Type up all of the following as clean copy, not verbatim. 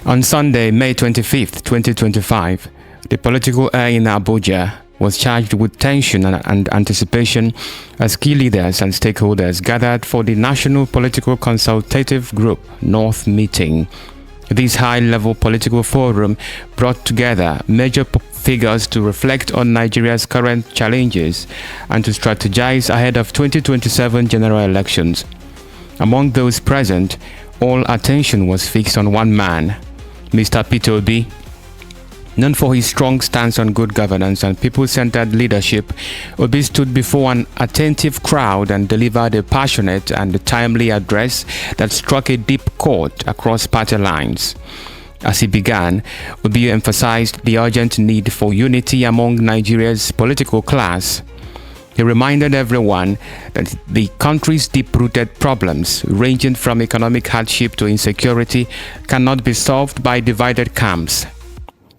On Sunday, May 25th, 2025, the political air in Abuja was charged with tension and anticipation as key leaders and stakeholders gathered for the National Political Consultative Group North meeting. This high-level political forum brought together major figures to reflect on Nigeria's current challenges and to strategize ahead of 2027 general elections. Among those present, all attention was fixed on one man, Mr. Peter Obi. Known for his strong stance on good governance and people-centered leadership, Obi stood before an attentive crowd and delivered a passionate and timely address that struck a deep chord across party lines. As he began, Obi emphasized the urgent need for unity among Nigeria's political class. He reminded everyone that the country's deep-rooted problems, ranging from economic hardship to insecurity, cannot be solved by divided camps.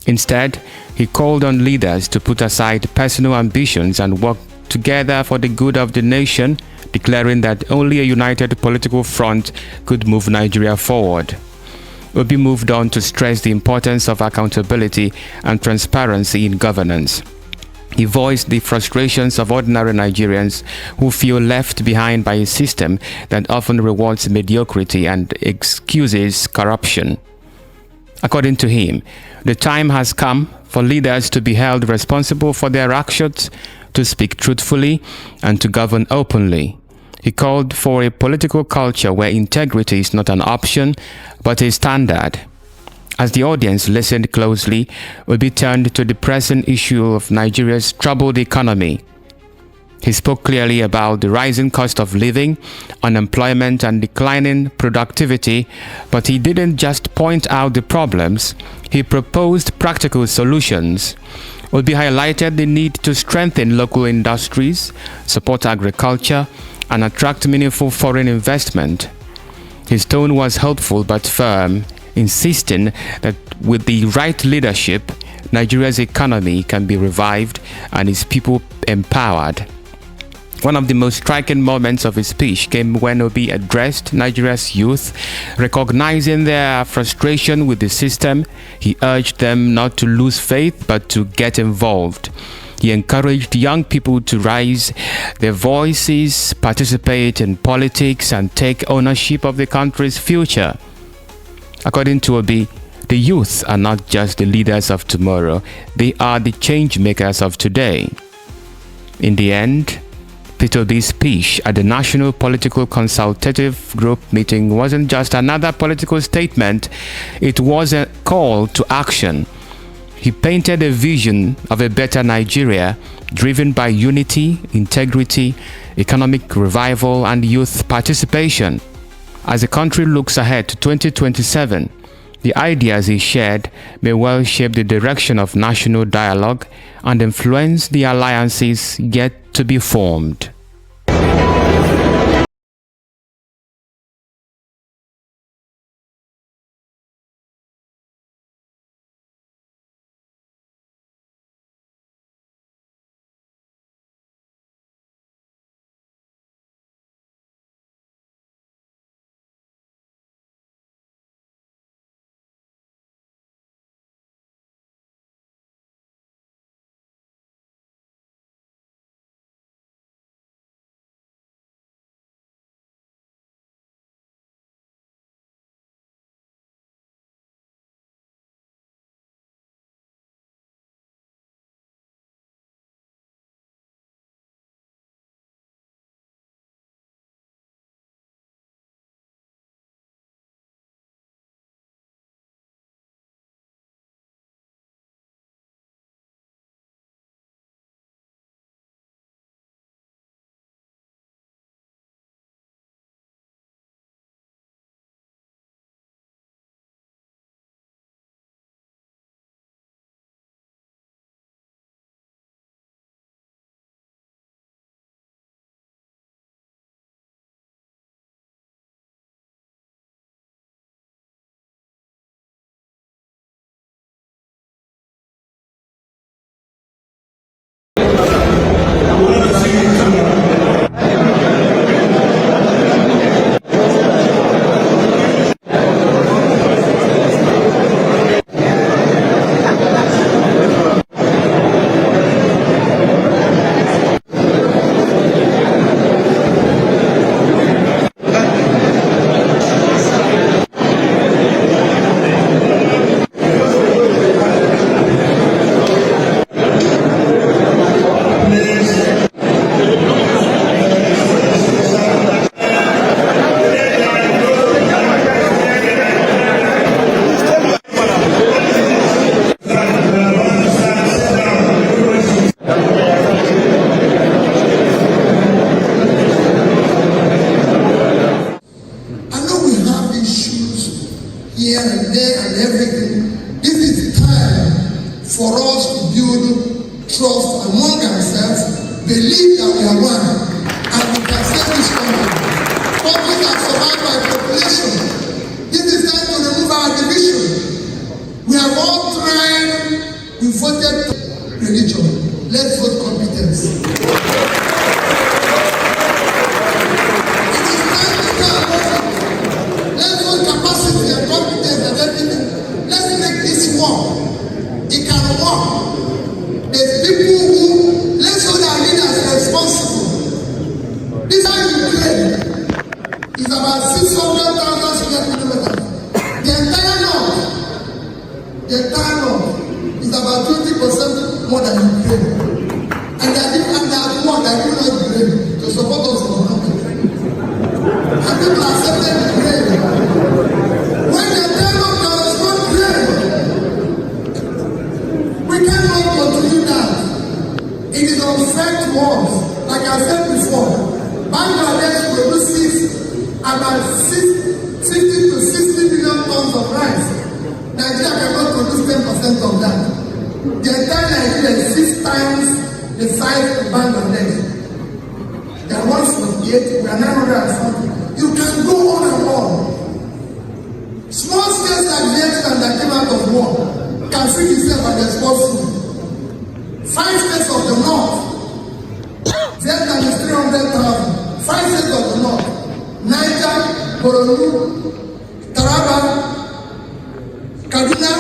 Instead, he called on leaders to put aside personal ambitions and work together for the good of the nation, declaring that only a united political front could move Nigeria forward. Obi moved on to stress the importance of accountability and transparency in governance. He voiced the frustrations of ordinary Nigerians who feel left behind by a system that often rewards mediocrity and excuses corruption. According to him, the time has come for leaders to be held responsible for their actions, to speak truthfully, and to govern openly. He called for a political culture where integrity is not an option, but a standard. As the audience listened closely, Obi turned to the pressing issue of Nigeria's troubled economy. He spoke clearly about the rising cost of living, unemployment, and declining productivity, but he didn't just point out the problems, he proposed practical solutions. Obi highlighted the need to strengthen local industries, support agriculture, and attract meaningful foreign investment. His tone was hopeful but firm, insisting that with the right leadership, Nigeria's economy can be revived and its people empowered. One of the most striking moments of his speech came when Obi addressed Nigeria's youth. Recognizing their frustration with the system, he urged them not to lose faith but to get involved. He encouraged young people to raise their voices, participate in politics, and take ownership of the country's future. According to Obi, the youth are not just the leaders of tomorrow, they are the change makers of today. In the end, Peter Obi's speech at the National Political Consultative Group meeting wasn't just another political statement, it was a call to action. He painted a vision of a better Nigeria driven by unity, integrity, economic revival, and youth participation. As the country looks ahead to 2027, the ideas he shared may well shape the direction of national dialogue and influence the alliances yet to be formed. here and there and everything. This is time for us to build trust among ourselves, believe that we are one, and we can save this country. Countries are survived by population. This is time to remove our division. We have all tried, we voted religion. Let's vote competence. Let's vote capacity and competence and everything. Let's make this work. It can work. There's people who, let's hold our leaders responsible. This time you claim is about 600,000 square kilometers. The entire north is about 20% more than Ukraine. And that more than Ukraine to support us for nothing. And people accepted Ukraine. When the dialogue does not play, we cannot continue that. It is unfair to us. Like I said before, Bangladesh produces about 50 to 60 million tons of rice. Nigeria cannot produce 10% of that. The entire Nigeria is 6 times the size of Bangladesh. They are 148, we are 900 and something. You can go on and on. Small states like Vietnam that came out of war can feed itself and export food. 5 states of the north, Vietnam is 300,000. 5 states of the north, Niger, Borno, Taraba, Kaduna,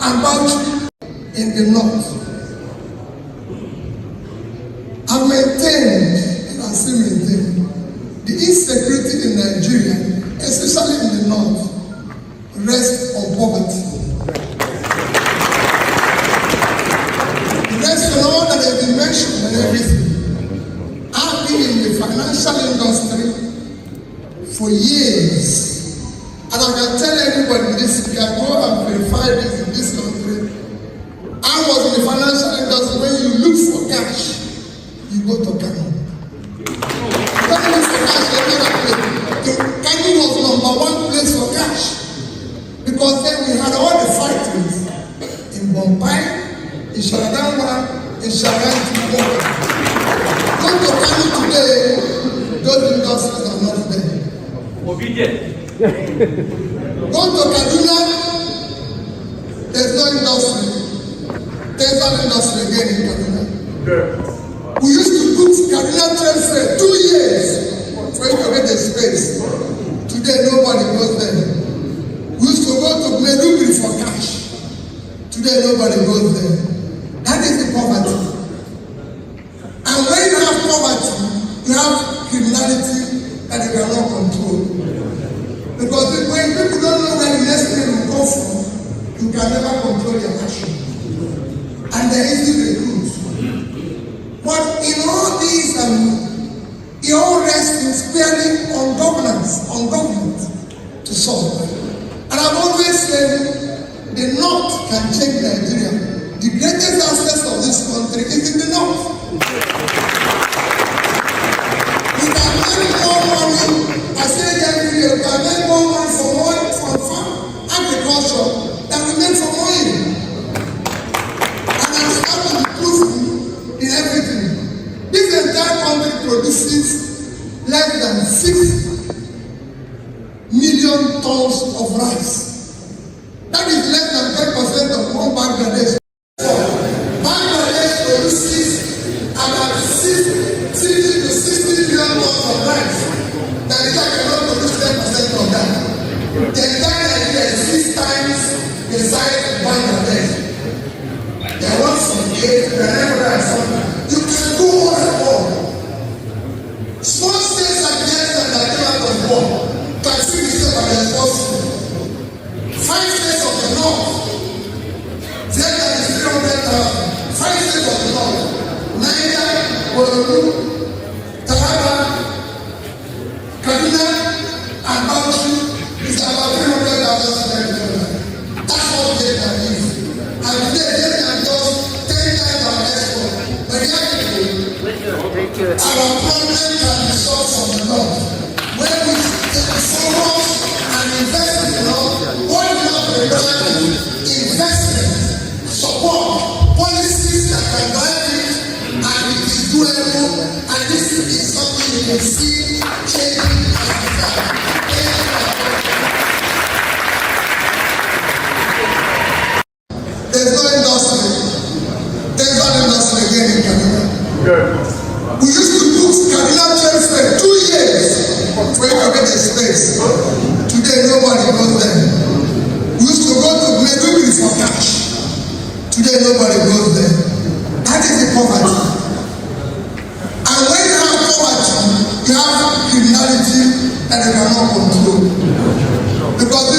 and Bauchi in the north. I've maintained, and I still maintain, the insecurity in Nigeria, especially in the north, rests on poverty. It rests on all that has been mentioned and everything. I've been in the financial industry for years. And I can tell everybody this, you can go and verify this in this country. I was in the financial industry. When you look for cash, you go to Kano. When you look for cash, Kano was #1 place for cash. Because then we had all the factories in Bombay, in Sharadamba, in Sharanti. Go to Kano today, those industries are not there. Obedient. Go to Kaduna, there's no industry. There's no industry again in Kaduna. Yeah. We used to put Kaduna Trade Fair 2 years for it to get a space. Today nobody goes there. We used to go to Medugri for cash. Today nobody goes there. That is the poverty. And when you have poverty, you have criminality that you cannot control. Because when people don't know where the next thing will come from, you can never control your action. And they easily recruit. But in all these, it all rests squarely on governance, on government to solve. And I've always said the North can change Nigeria. The greatest assets of this country is in the North. We can make more money. I say it every day, we can make more money from farm agriculture than we make from oil. And I start to be truthful in everything. This entire country produces less than 6 million tons of rice. That is less than 10% of one Bangladesh. Bangladesh produces about 60 to 60 million tons of rice. Nigeria cannot produce 10% of that. The entire Nigeria is 6 times the size of Bangladesh. There was some days, whenever I saw you can go on and on. Small states like Vietnam that came out of war can see themselves as responsible. 5 states of the north, Vietnam is 300,000. 5 states of the north, Niger, Borno, Taraba, Kaduna, and Bauchi is about 300,000 square kilometers. That's what Vietnam is. And today, Vietnam does 10 times our export. But our problem can be solved from the north. When we focus and invest in the north, where nobody goes there. That is the poverty. And when you have poverty, you have criminality that you cannot control. Because